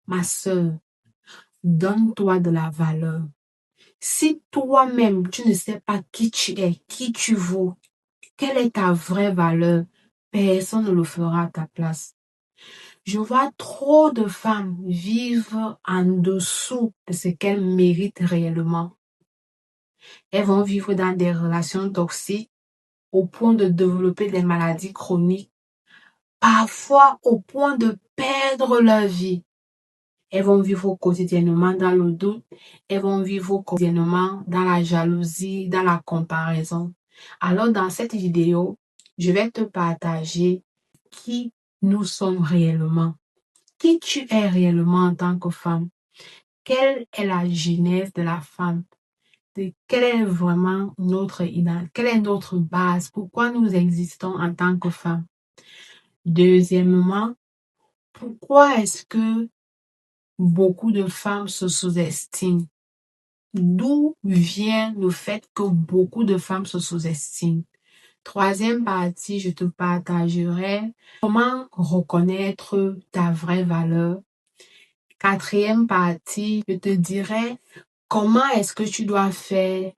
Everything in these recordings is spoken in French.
Ma sœur, donne-toi de la valeur. Si toi-même, tu ne sais pas qui tu es, qui tu vaux, quelle est ta vraie valeur, personne ne le fera à ta place. Je vois trop de femmes vivre en dessous de ce qu'elles méritent réellement. Elles vont vivre dans des relations toxiques au point de développer des maladies chroniques, parfois au point de perdre leur vie. Elles vont vivre quotidiennement dans le doute, elles vont vivre quotidiennement dans la jalousie, dans la comparaison. Alors dans cette vidéo, je vais te partager qui nous sommes réellement, qui tu es réellement en tant que femme, quelle est la genèse de la femme, quelle est vraiment notre idéal, quelle est notre base, pourquoi nous existons en tant que femmes. Deuxièmement, pourquoi est-ce que beaucoup de femmes se sous-estiment? D'où vient le fait que beaucoup de femmes se sous-estiment? Troisième partie, je te partagerai comment reconnaître ta vraie valeur. Quatrième partie, je te dirai comment est-ce que tu dois faire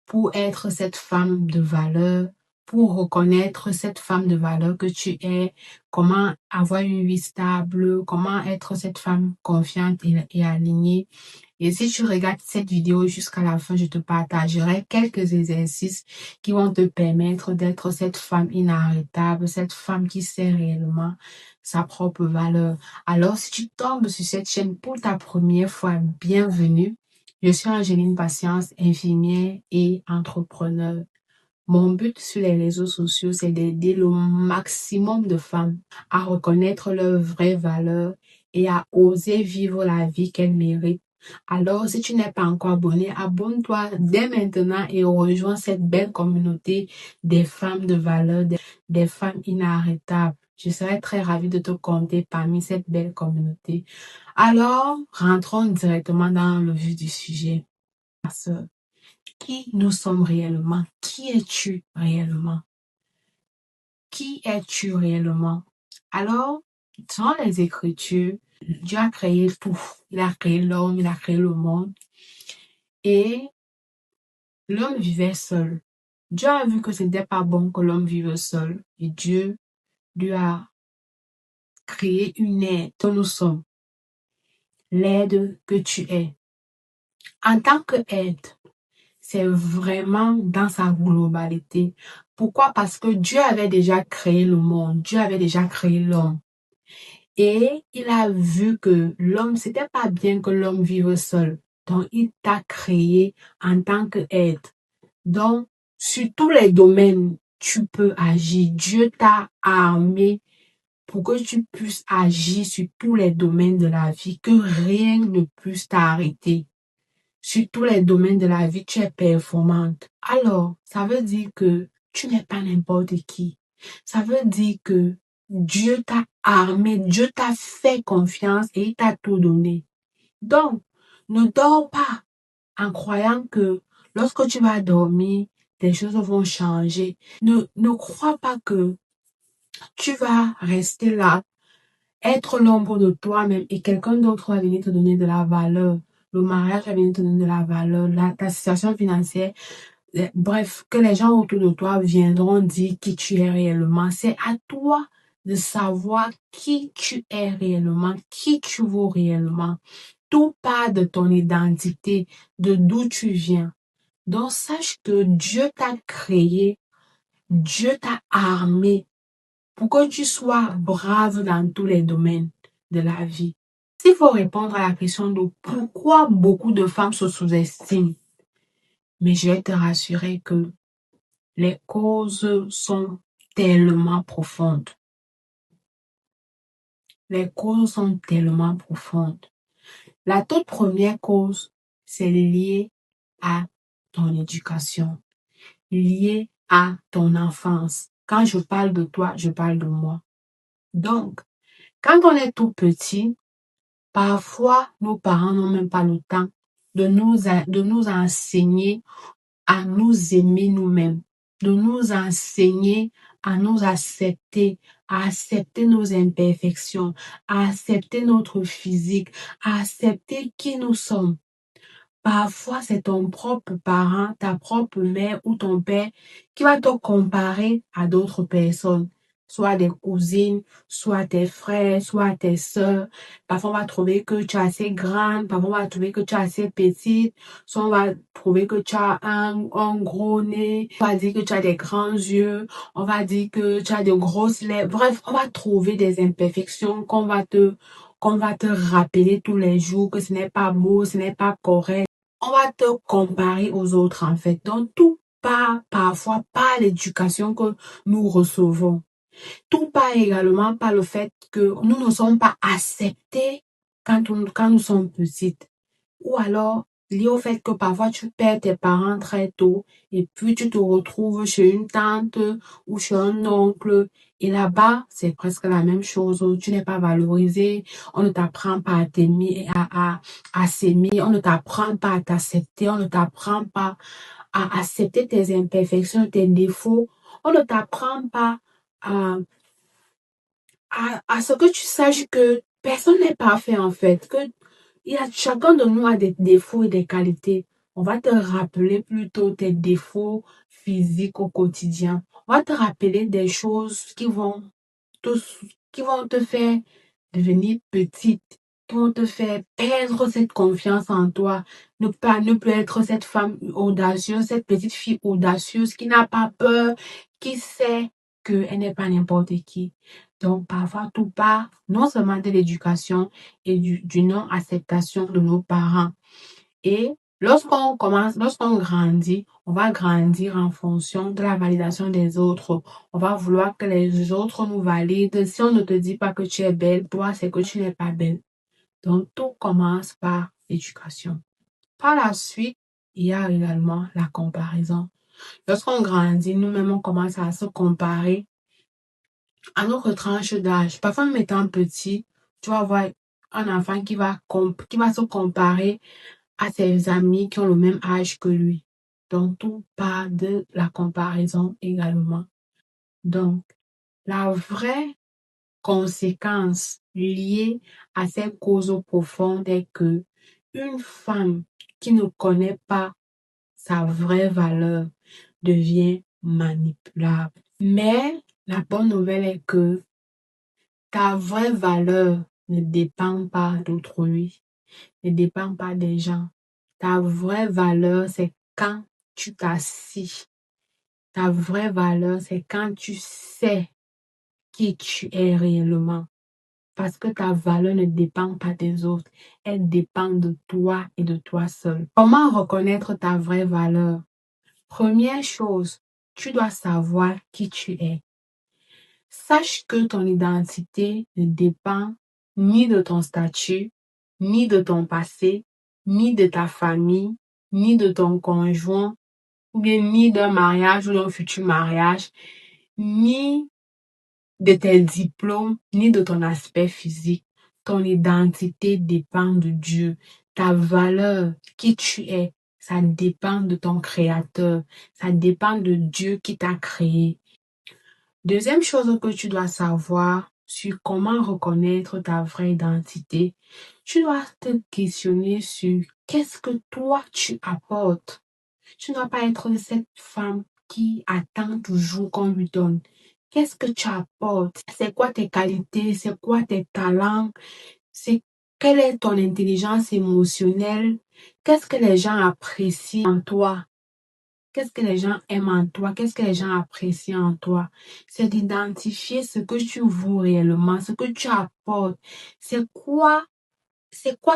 pour être cette femme de valeur, pour reconnaître cette femme de valeur que tu es, comment avoir une vie stable, comment être cette femme confiante et alignée. Et si tu regardes cette vidéo jusqu'à la fin, je te partagerai quelques exercices qui vont te permettre d'être cette femme inarrêtable, cette femme qui sait réellement sa propre valeur. Alors, si tu tombes sur cette chaîne pour ta première fois, bienvenue. Je suis Angéline Patience, infirmière et entrepreneur. Mon but sur les réseaux sociaux, c'est d'aider le maximum de femmes à reconnaître leur vraie valeur et à oser vivre la vie qu'elles méritent. Alors, si tu n'es pas encore abonné, abonne-toi dès maintenant et rejoins cette belle communauté des femmes de valeur, des femmes inarrêtables. Je serai très ravie de te compter parmi cette belle communauté. Alors, rentrons directement dans le vif du sujet. Ma sœur, qui nous sommes réellement? Qui es-tu réellement? Qui es-tu réellement? Alors, dans les Écritures, Dieu a créé tout. Il a créé l'homme, il a créé le monde. Et l'homme vivait seul. Dieu a vu que ce n'était pas bon que l'homme vive seul. Et Dieu lui a créé une aide que nous sommes. L'aide que tu es. En tant qu'aide, c'est vraiment dans sa globalité. Pourquoi? Parce que Dieu avait déjà créé le monde. Dieu avait déjà créé l'homme. Et il a vu que l'homme, c'était pas bien que l'homme vive seul. Donc, il t'a créé en tant qu'aide. Donc, sur tous les domaines, tu peux agir. Dieu t'a armé pour que tu puisses agir sur tous les domaines de la vie, que rien ne puisse t'arrêter. Sur tous les domaines de la vie, tu es performante. Alors, ça veut dire que tu n'es pas n'importe qui. Ça veut dire que Dieu t'a armé, Dieu t'a fait confiance et il t'a tout donné. Donc, ne dors pas en croyant que lorsque tu vas dormir, des choses vont changer. Ne crois pas que tu vas rester là, être l'ombre de toi-même et quelqu'un d'autre va venir te donner de la valeur. Le mariage va venir te donner de la valeur, ta situation financière. Bref, que les gens autour de toi viendront dire qui tu es réellement. C'est à toi de savoir qui tu es réellement, qui tu vaux réellement. Tout part de ton identité, de d'où tu viens. Donc, sache que Dieu t'a créé, Dieu t'a armé pour que tu sois brave dans tous les domaines de la vie. S'il faut répondre à la question de pourquoi beaucoup de femmes se sous-estiment, mais je vais te rassurer que les causes sont tellement profondes. Les causes sont tellement profondes. La toute première cause, c'est lié à ton éducation, lié à ton enfance. Quand je parle de toi, je parle de moi. Donc, quand on est tout petit, parfois, nos parents n'ont même pas le temps de nous enseigner à nous aimer nous-mêmes, de nous enseigner à nous accepter, à accepter nos imperfections, à accepter notre physique, à accepter qui nous sommes. Parfois, c'est ton propre parent, ta propre mère ou ton père qui va te comparer à d'autres personnes, soit des cousines, soit tes frères, soit tes sœurs. Parfois, on va trouver que tu es assez grande, parfois, on va trouver que tu es assez petite, soit on va trouver que tu as un gros nez, on va dire que tu as des grands yeux, on va dire que tu as de grosses lèvres. Bref, on va trouver des imperfections qu'on va te rappeler tous les jours que ce n'est pas beau, ce n'est pas correct. On va te comparer aux autres en fait. Donc tout part parfois par l'éducation que nous recevons. Tout part également par le fait que nous ne sommes pas acceptés quand nous sommes petites. Ou alors, lié au fait que parfois tu perds tes parents très tôt et puis tu te retrouves chez une tante ou chez un oncle. Et là-bas, c'est presque la même chose. Tu n'es pas valorisé. On ne t'apprend pas à t'aimer, à s'aimer. On ne t'apprend pas à t'accepter. On ne t'apprend pas à accepter tes imperfections, tes défauts. On ne t'apprend pas à à ce que tu saches que personne n'est parfait en fait, que chacun de nous a des défauts et des qualités. On va te rappeler plutôt tes défauts physiques au quotidien. On va te rappeler des choses te, qui vont te faire devenir petite, qui vont te faire perdre cette confiance en toi, ne plus être cette femme audacieuse, cette petite fille audacieuse qui n'a pas peur, qui sait qu'elle n'est pas n'importe qui. Donc, parfois, tout part non seulement de l'éducation et du non-acceptation de nos parents. Et lorsqu'on grandit, on va grandir en fonction de la validation des autres. On va vouloir que les autres nous valident. Si on ne te dit pas que tu es belle, toi, c'est que tu n'es pas belle. Donc, tout commence par l'éducation. Par la suite, il y a également la comparaison. Lorsqu'on grandit, nous-mêmes, on commence à se comparer à notre tranche d'âge. Parfois, même étant petit, tu vas voir un enfant qui va se comparer à ses amis qui ont le même âge que lui. Donc, tout part de la comparaison également. Donc, la vraie conséquence liée à ces causes profondes est que une femme qui ne connaît pas sa vraie valeur devient manipulable. Mais la bonne nouvelle est que ta vraie valeur ne dépend pas d'autrui, ne dépend pas des gens. Ta vraie valeur, c'est quand tu t'assis. Ta vraie valeur, c'est quand tu sais qui tu es réellement. Parce que ta valeur ne dépend pas des autres. Elle dépend de toi et de toi seul. Comment reconnaître ta vraie valeur? Première chose, tu dois savoir qui tu es. Sache que ton identité ne dépend ni de ton statut, ni de ton passé, ni de ta famille, ni de ton conjoint, ou bien ni d'un mariage ou d'un futur mariage, ni de tes diplômes, ni de ton aspect physique. Ton identité dépend de Dieu. Ta valeur, qui tu es, ça dépend de ton Créateur. Ça dépend de Dieu qui t'a créé. Deuxième chose que tu dois savoir sur comment reconnaître ta vraie identité, tu dois te questionner sur qu'est-ce que toi tu apportes. Tu ne dois pas être cette femme qui attend toujours qu'on lui donne. Qu'est-ce que tu apportes? C'est quoi tes qualités? C'est quoi tes talents? Quelle est ton intelligence émotionnelle? Qu'est-ce que les gens apprécient en toi? Qu'est-ce que les gens aiment en toi? Qu'est-ce que les gens apprécient en toi? C'est d'identifier ce que tu vaux réellement, ce que tu apportes. C'est quoi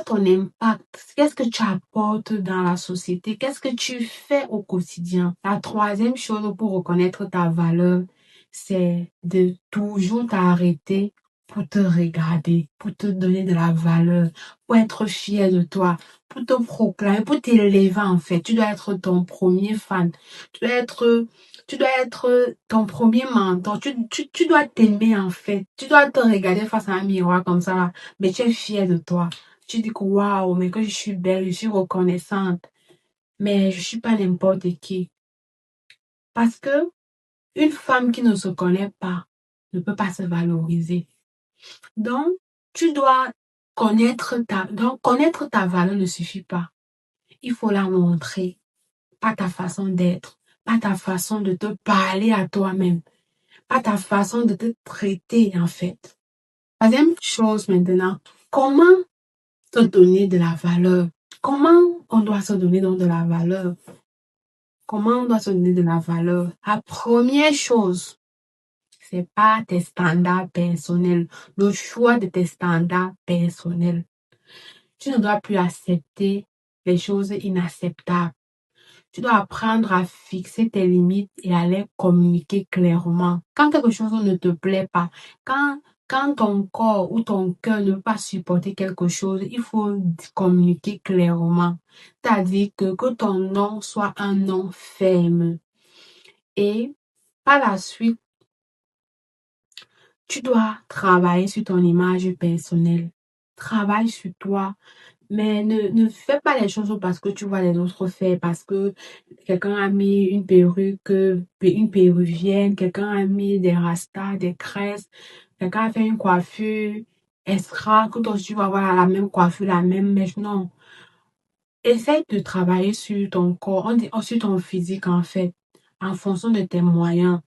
ton impact? Qu'est-ce que tu apportes dans la société? Qu'est-ce que tu fais au quotidien? La troisième chose pour reconnaître ta valeur, c'est de toujours t'arrêter pour te regarder, pour te donner de la valeur, pour être fier de toi, pour te proclamer, pour t'élever en fait. Tu dois être ton premier fan. Tu dois être ton premier mentor. Tu dois t'aimer en fait. Tu dois te regarder face à un miroir comme ça là, mais tu es fier de toi. Tu dis que waouh, mais que je suis belle, je suis reconnaissante. Mais je suis pas n'importe qui. Parce que Une femme qui ne se connaît pas ne peut pas se valoriser. Donc, tu dois connaître ta valeur ne suffit pas. Il faut la montrer, pas ta façon d'être, pas ta façon de te parler à toi-même, pas ta façon de te traiter, en fait. Troisième chose maintenant, comment te donner de la valeur? Comment on doit se donner donc de la valeur? Comment on doit se donner de la valeur? La première chose, c'est pas tes standards personnels, le choix de tes standards personnels. Tu ne dois plus accepter les choses inacceptables. Tu dois apprendre à fixer tes limites et à les communiquer clairement. Quand quelque chose ne te plaît pas, quand ton corps ou ton cœur ne peut pas supporter quelque chose, il faut communiquer clairement. C'est-à-dire que ton non soit un non ferme. Et par la suite, tu dois travailler sur ton image personnelle. Travaille sur toi. Mais ne fais pas les choses parce que tu vois les autres faire, parce que quelqu'un a mis une perruque, une péruvienne, quelqu'un a mis des rastas, des tresses, quelqu'un a fait une coiffure extra, que toi aussi tu vas avoir la même coiffure, la même mèche. Non. Essaye de travailler sur ton corps, sur ton physique en fait, en fonction de tes moyens.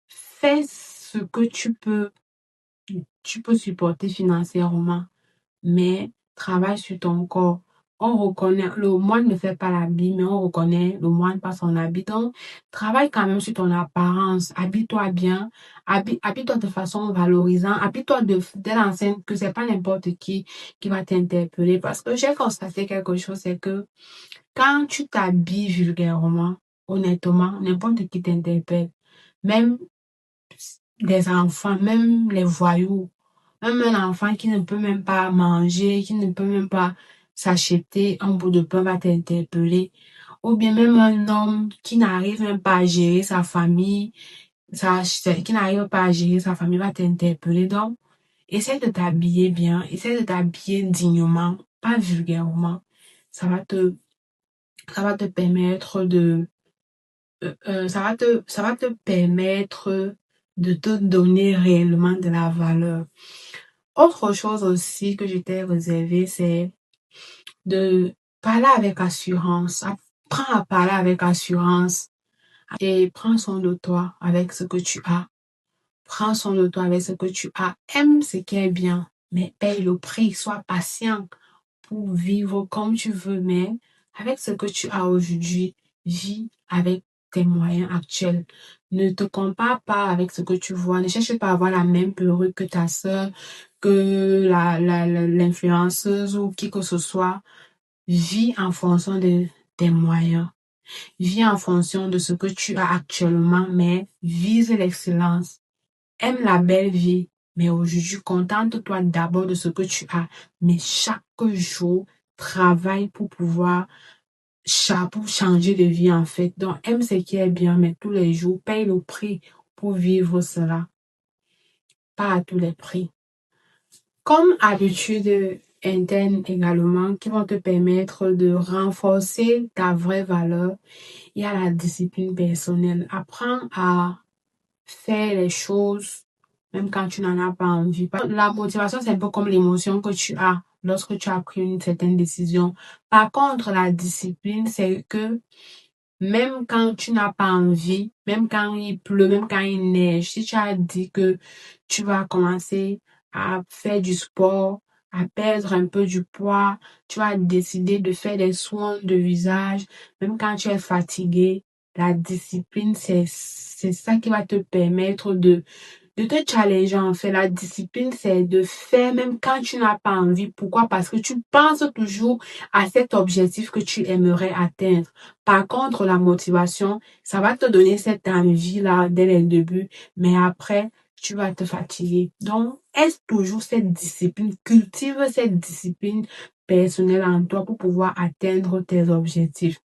Fais ce que tu peux supporter financièrement, mais travaille sur ton corps. On reconnaît, le moine ne fait pas l'habit, mais on reconnaît le moine par son habit. Donc, travaille quand même sur ton apparence. Habille-toi bien. Habille-toi de façon valorisante. Habille-toi de l'enseigne que c'est pas n'importe qui va t'interpeller. Parce que j'ai constaté quelque chose, c'est que quand tu t'habilles vulgairement, honnêtement, n'importe qui t'interpelle. Même des enfants, même les voyous. Même un enfant qui ne peut même pas manger, qui ne peut même pas s'acheter un bout de pain va t'interpeller. Ou bien même un homme qui n'arrive même pas à gérer sa famille, qui n'arrive pas à gérer sa famille va t'interpeller. Donc, essaie de t'habiller bien, essaie de t'habiller dignement, pas vulgairement. Ça va te, ça va te permettre ça va te permettre de te donner réellement de la valeur. Autre chose aussi que je t'ai réservé, c'est de parler avec assurance. Apprends à parler avec assurance et prends soin de toi avec ce que tu as. Prends soin de toi avec ce que tu as. Aime ce qui est bien, mais paye le prix. Sois patient pour vivre comme tu veux, mais avec ce que tu as aujourd'hui, vis avec tes moyens actuels. Ne te compare pas avec ce que tu vois. Ne cherche pas à avoir la même perruque que ta sœur, que l'influenceuse ou qui que ce soit. Vis en fonction de tes moyens. Vis en fonction de ce que tu as actuellement, mais vise l'excellence. Aime la belle vie, mais aujourd'hui, contente-toi d'abord de ce que tu as. Mais chaque jour, travaille pour pouvoir pour changer de vie en fait. Donc, aime ce qui est bien, mais tous les jours, paye le prix pour vivre cela. Pas à tous les prix. Comme habitude interne également, qui vont te permettre de renforcer ta vraie valeur, il y a la discipline personnelle. Apprends à faire les choses même quand tu n'en as pas envie. La motivation, c'est un peu comme l'émotion que tu as lorsque tu as pris une certaine décision. Par contre, la discipline, c'est que même quand tu n'as pas envie, même quand il pleut, même quand il neige, si tu as dit que tu vas commencer à faire du sport, à perdre un peu du poids, tu as décidé de faire des soins de visage, même quand tu es fatigué, la discipline, c'est ça qui va te permettre de te challenger en fait. La discipline, c'est de faire même quand tu n'as pas envie. Pourquoi? Parce que tu penses toujours à cet objectif que tu aimerais atteindre. Par contre, la motivation, ça va te donner cette envie-là dès le début, mais après, tu vas te fatiguer. Donc, est toujours cette discipline, cultive cette discipline personnelle en toi pour pouvoir atteindre tes objectifs.